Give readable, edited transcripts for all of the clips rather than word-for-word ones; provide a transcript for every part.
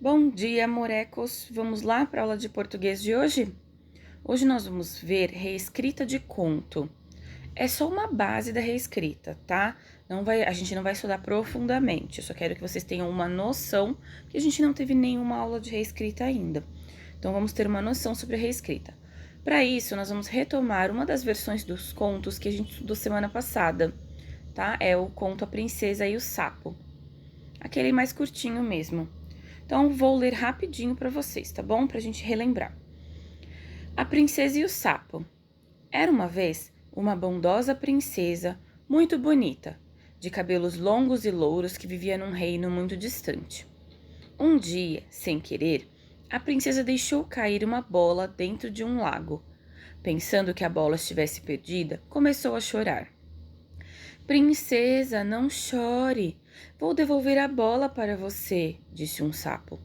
Bom dia, morecos! Vamos lá para a aula de português de hoje? Hoje nós vamos ver reescrita de conto. É só uma base da reescrita, tá? A gente não vai estudar profundamente, eu só quero que vocês tenham uma noção, que a gente não teve nenhuma aula de reescrita ainda. Então vamos ter uma noção sobre a reescrita. Para isso, nós vamos retomar uma das versões dos contos que a gente estudou semana passada, tá? É o conto A Princesa e o Sapo. Aquele mais curtinho mesmo. Então, vou ler rapidinho para vocês, tá bom? Pra gente relembrar. A Princesa e o Sapo. Era uma vez uma bondosa princesa muito bonita, de cabelos longos e louros que vivia num reino muito distante. Um dia, sem querer, a princesa deixou cair uma bola dentro de um lago. Pensando que a bola estivesse perdida, começou a chorar. Princesa, não chore. Vou devolver a bola para você, disse um sapo.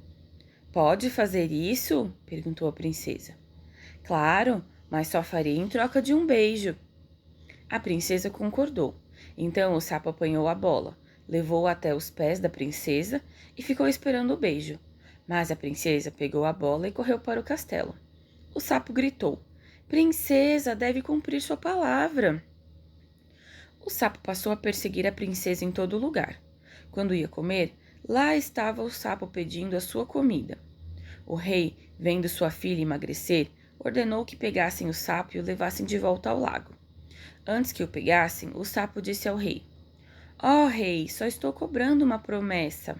Pode fazer isso? Perguntou a princesa. Claro, mas só farei em troca de um beijo. A princesa concordou. Então o sapo apanhou a bola, levou-a até os pés da princesa e ficou esperando o beijo. Mas a princesa pegou a bola e correu para o castelo. O sapo gritou: Princesa, deve cumprir sua palavra. O sapo passou a perseguir a princesa em todo lugar. Quando ia comer, lá estava o sapo pedindo a sua comida. O rei, vendo sua filha emagrecer, ordenou que pegassem o sapo e o levassem de volta ao lago. Antes que o pegassem, o sapo disse ao rei: Ó rei, só estou cobrando uma promessa.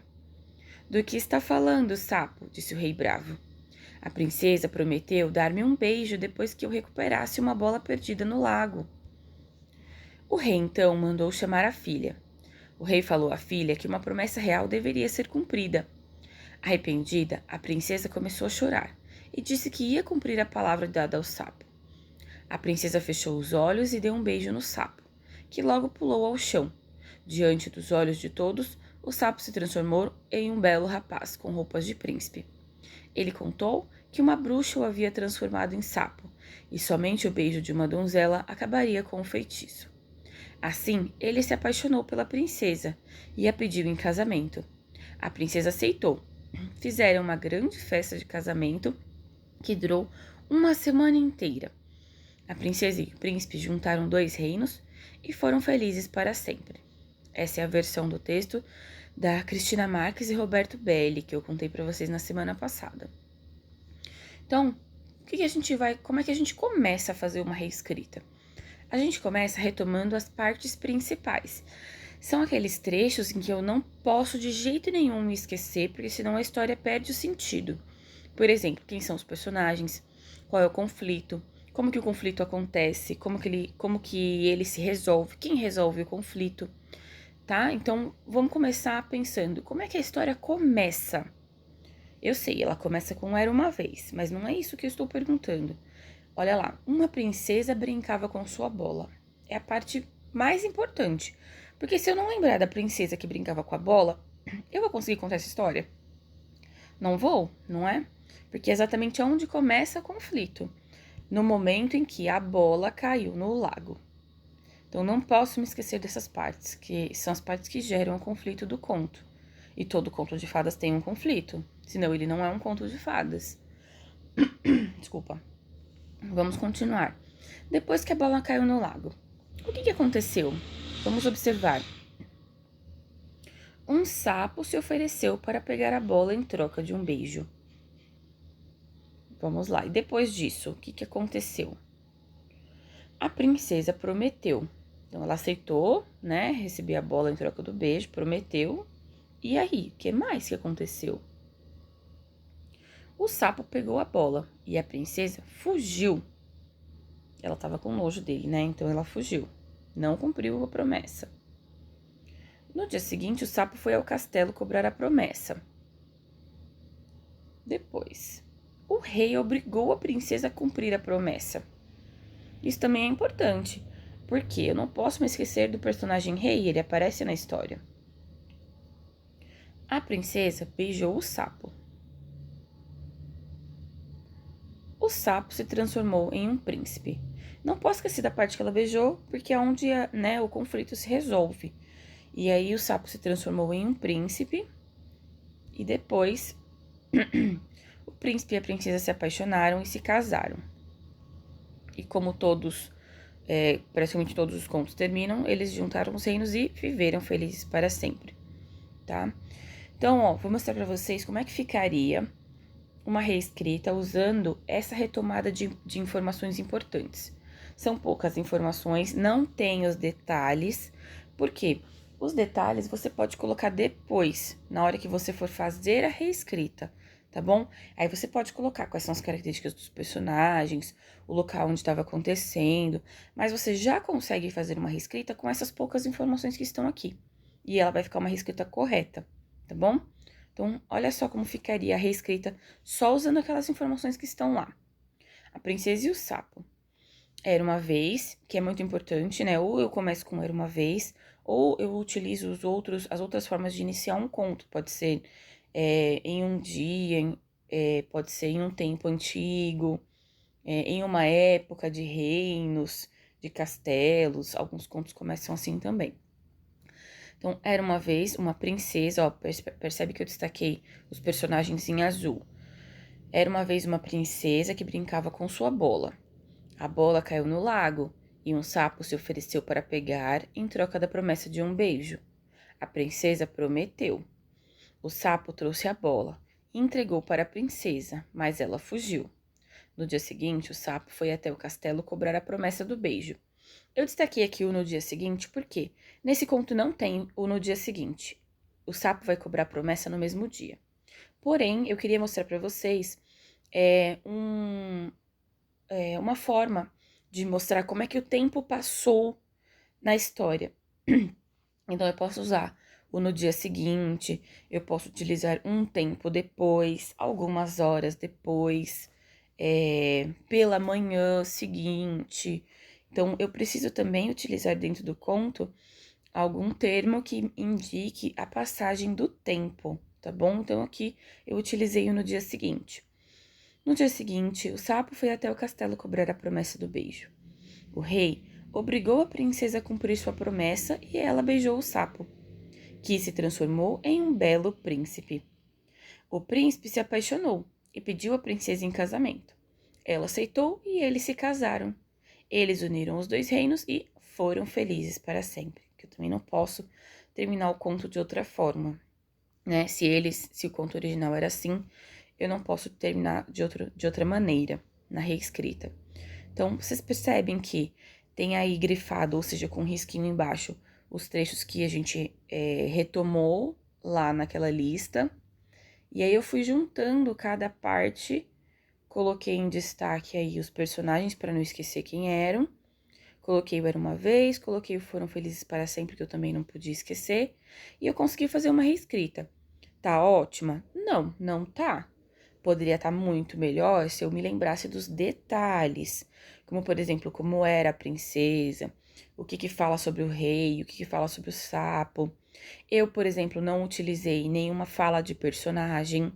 Do que está falando, sapo? Disse o rei bravo. A princesa prometeu dar-me um beijo depois que eu recuperasse uma bola perdida no lago. O rei então mandou chamar a filha. O rei falou à filha que uma promessa real deveria ser cumprida. Arrependida, a princesa começou a chorar e disse que ia cumprir a palavra dada ao sapo. A princesa fechou os olhos e deu um beijo no sapo, que logo pulou ao chão. Diante dos olhos de todos, o sapo se transformou em um belo rapaz com roupas de príncipe. Ele contou que uma bruxa o havia transformado em sapo, e somente o beijo de uma donzela acabaria com o feitiço. Assim, ele se apaixonou pela princesa e a pediu em casamento. A princesa aceitou. Fizeram uma grande festa de casamento que durou uma semana inteira. A princesa e o príncipe juntaram 2 reinos e foram felizes para sempre. Essa é a versão do texto da Cristina Marques e Roberto Belli, que eu contei para vocês na semana passada. Então, como é que a gente começa a fazer uma reescrita? A gente começa retomando as partes principais. São aqueles trechos em que eu não posso de jeito nenhum me esquecer, porque senão a história perde o sentido. Por exemplo, quem são os personagens, qual é o conflito, como que o conflito acontece, como que ele se resolve, quem resolve o conflito, tá? Então, vamos começar pensando, como é que a história começa? Eu sei, ela começa com Era uma Vez, mas não é isso que eu estou perguntando. Olha lá, uma princesa brincava com sua bola. É a parte mais importante. Porque se eu não lembrar da princesa que brincava com a bola, eu vou conseguir contar essa história? Não vou, não é? Porque é exatamente onde começa o conflito. No momento em que a bola caiu no lago. Então não posso me esquecer dessas partes, que são as partes que geram o conflito do conto. E todo conto de fadas tem um conflito, senão ele não é um conto de fadas. Desculpa. Vamos continuar. Depois que a bola caiu no lago, o que aconteceu? Vamos observar. Um sapo se ofereceu para pegar a bola em troca de um beijo. Vamos lá. E depois disso, o que aconteceu? A princesa prometeu. Então, ela aceitou, né? Receber a bola em troca do beijo, prometeu. E aí, o que mais que aconteceu? O sapo pegou a bola e a princesa fugiu. Ela estava com nojo dele, né? Então ela fugiu. Não cumpriu a promessa. No dia seguinte, o sapo foi ao castelo cobrar a promessa. Depois, o rei obrigou a princesa a cumprir a promessa. Isso também é importante, porque eu não posso me esquecer do personagem rei, ele aparece na história. A princesa beijou o sapo. O sapo se transformou em um príncipe. Não posso esquecer da parte que ela beijou, porque é onde o conflito se resolve. E aí o sapo se transformou em um príncipe e depois O príncipe e a princesa se apaixonaram e se casaram. E como praticamente todos os contos terminam, eles juntaram os reinos e viveram felizes para sempre, tá? Então, ó, vou mostrar para vocês como é que ficaria uma reescrita usando essa retomada de informações importantes. São poucas informações, não tem os detalhes, porque os detalhes você pode colocar depois, na hora que você for fazer a reescrita, tá bom? Aí você pode colocar quais são as características dos personagens, o local onde estava acontecendo, mas você já consegue fazer uma reescrita com essas poucas informações que estão aqui. E ela vai ficar uma reescrita correta, tá bom? Então, olha só como ficaria a reescrita só usando aquelas informações que estão lá. A princesa e o sapo. Era uma vez, que é muito importante, né? Ou eu começo com era uma vez, ou eu utilizo as outras formas de iniciar um conto. Pode ser em um dia, pode ser em um tempo antigo, em uma época de reinos, de castelos. Alguns contos começam assim também. Então, era uma vez uma princesa, ó, percebe que eu destaquei os personagens em azul. Era uma vez uma princesa que brincava com sua bola. A bola caiu no lago e um sapo se ofereceu para pegar em troca da promessa de um beijo. A princesa prometeu. O sapo trouxe a bola e entregou para a princesa, mas ela fugiu. No dia seguinte, o sapo foi até o castelo cobrar a promessa do beijo. Eu destaquei aqui o no dia seguinte porque nesse conto não tem o no dia seguinte. O sapo vai cobrar a promessa no mesmo dia. Porém, eu queria mostrar para vocês uma forma de mostrar como é que o tempo passou na história. Então, eu posso usar o no dia seguinte, eu posso utilizar um tempo depois, algumas horas depois, pela manhã seguinte. Então, eu preciso também utilizar dentro do conto algum termo que indique a passagem do tempo, tá bom? Então, aqui eu utilizei o no dia seguinte. No dia seguinte, o sapo foi até o castelo cobrar a promessa do beijo. O rei obrigou a princesa a cumprir sua promessa e ela beijou o sapo, que se transformou em um belo príncipe. O príncipe se apaixonou e pediu a princesa em casamento. Ela aceitou e eles se casaram. Eles uniram os dois reinos e foram felizes para sempre. Que eu também não posso terminar o conto de outra forma, né? Se o conto original era assim, eu não posso terminar de outra maneira na reescrita. Então, vocês percebem que tem aí grifado, ou seja, com um risquinho embaixo, os trechos que a gente retomou lá naquela lista. E aí eu fui juntando cada parte, coloquei em destaque aí os personagens para não esquecer quem eram. Coloquei o Era Uma Vez, coloquei o Foram Felizes para Sempre, que eu também não podia esquecer. E eu consegui fazer uma reescrita. Tá ótima? Não, não tá. Poderia estar muito melhor se eu me lembrasse dos detalhes. Como, por exemplo, como era a princesa, o que fala sobre o rei, o que fala sobre o sapo. Eu, por exemplo, não utilizei nenhuma fala de personagem,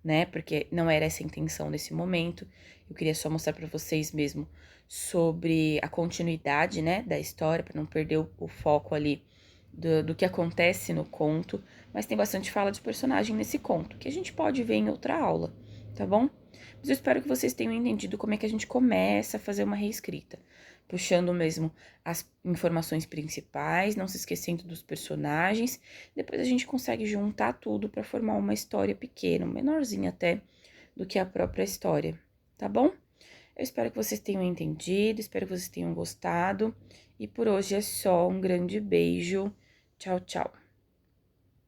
né? Porque não era essa a intenção nesse momento. Eu queria só mostrar para vocês mesmo sobre a continuidade, né, da história, para não perder o foco ali do que acontece no conto. Mas tem bastante fala de personagem nesse conto, que a gente pode ver em outra aula, tá bom? Mas eu espero que vocês tenham entendido como é que a gente começa a fazer uma reescrita. Puxando mesmo as informações principais, não se esquecendo dos personagens. Depois a gente consegue juntar tudo para formar uma história pequena, menorzinha até do que a própria história, tá bom? Eu espero que vocês tenham entendido, espero que vocês tenham gostado. E por hoje é só um grande beijo. Tchau, tchau.